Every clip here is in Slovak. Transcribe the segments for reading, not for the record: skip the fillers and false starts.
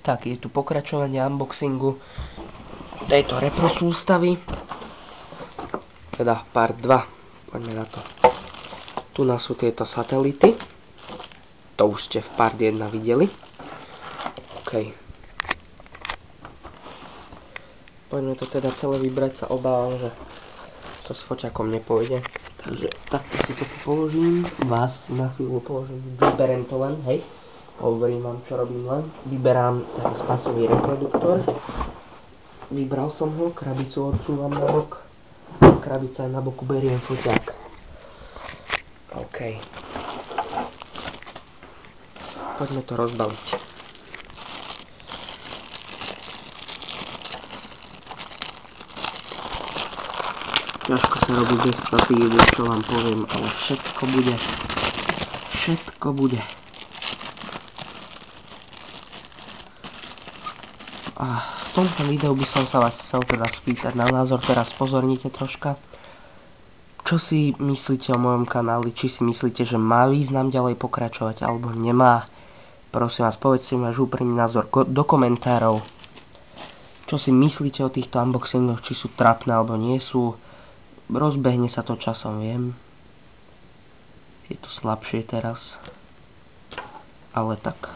Tak, je tu pokračovanie unboxingu tejto repro sústavy. Teda part 2. Poďme na to. Tu nás sú tieto satelity. To už ste v part 1 videli. OK. Poďme to teda celé vybrať, sa obávam, že to s foťakom nepôjde. Takže takto si to položím. Vás na chvíľu položím. Vyberiem to len, hej. Hovorím vám, čo robím len. Vyberám teraz pasový reproduktor. Vybral som ho, krabicu odsúvam na bok. Krabica je na boku, beriem foťák. OK. Poďme to rozbaliť. Ťažko sa robí bez statívu, čo vám poviem, ale všetko bude. Všetko bude. A v tomto videu by som sa vás chcel teda spýtať na názor, teraz pozornite troška. Čo si myslíte o mojom kanáli? Či si myslíte, že má význam ďalej pokračovať, alebo nemá? Prosím vás, povedzte mi váš úprimný názor do komentárov. Čo si myslíte o týchto unboxingoch, či sú trapné, alebo nie sú? Rozbehne sa to časom, viem. Je to slabšie teraz. Ale tak,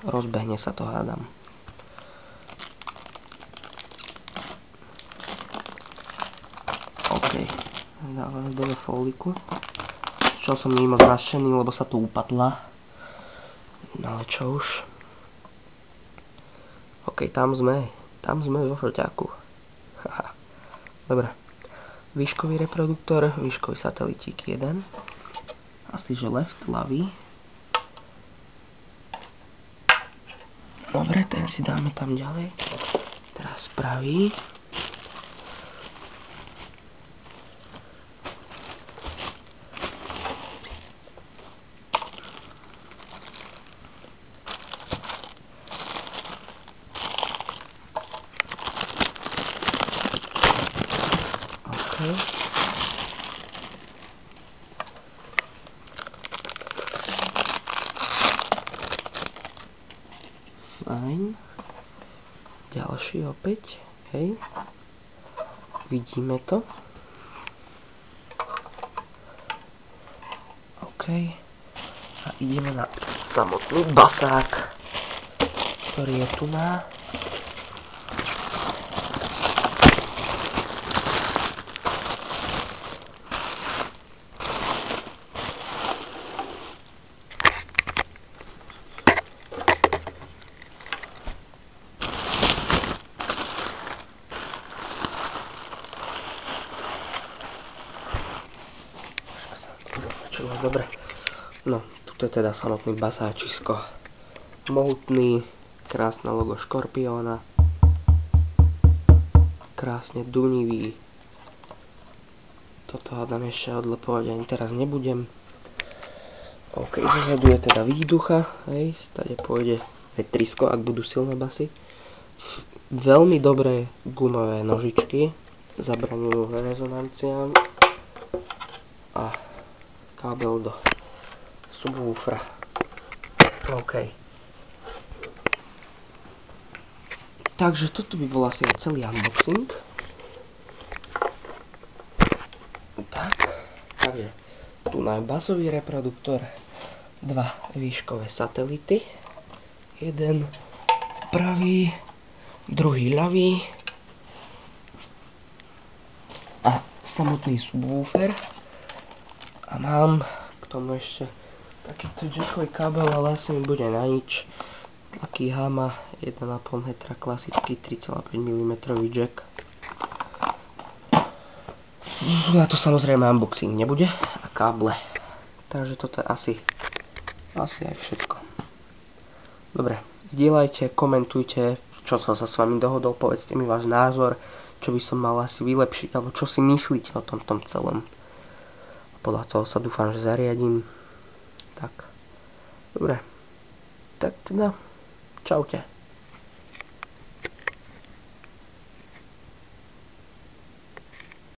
rozbehne sa to, hádam. OK, dávame dole fóliku. Čo som nie moc nadšený, lebo sa tu upadla. No ale čo už. OK, tam sme vo foťáku. Dobre. Výškový reproduktor, výškový satelitík 1. Asi že left, ľavý. Dobre, ten si dáme tam ďalej. Teraz pravý. Fajn. Ďalší opäť. Hej. Vidíme to. OK. A ideme na samotný basák, ktorý je tu na. Dobre, no, tu je teda samotný basáčisko. Mohutný, krásne logo škorpióna. Krásne dunivý. Toto hádam ešte odlepovať ani teraz nebudem. OK, zozadu je teda výducha, hej, stade pôjde vetrisko, ak budú silné basy. Veľmi dobré gumové nožičky, zabraňujú rezonanciám. A kábel do subwoofera. OK. Takže toto by bol asi celý unboxing. Tak. Takže tu máme basový reproduktor, 2 výškové satelity, jeden pravý, druhý ľavý a samotný subwoofer. A mám k tomu ešte takýto jackový kábel, ale asi mi bude na nič. Taký Hama 1,5 metra, klasický 3,5 mm jack. Na to samozrejme unboxing nebude a káble. Takže toto je asi aj všetko. Dobre, zdieľajte, komentujte, čo som sa s vami dohodol, povedzte mi váš názor, čo by som mal asi vylepšiť, alebo čo si myslíte o tomto celom. Podľa toho sa dúfam, že zariadím. Tak. Dobre. Tak teda. Čaute.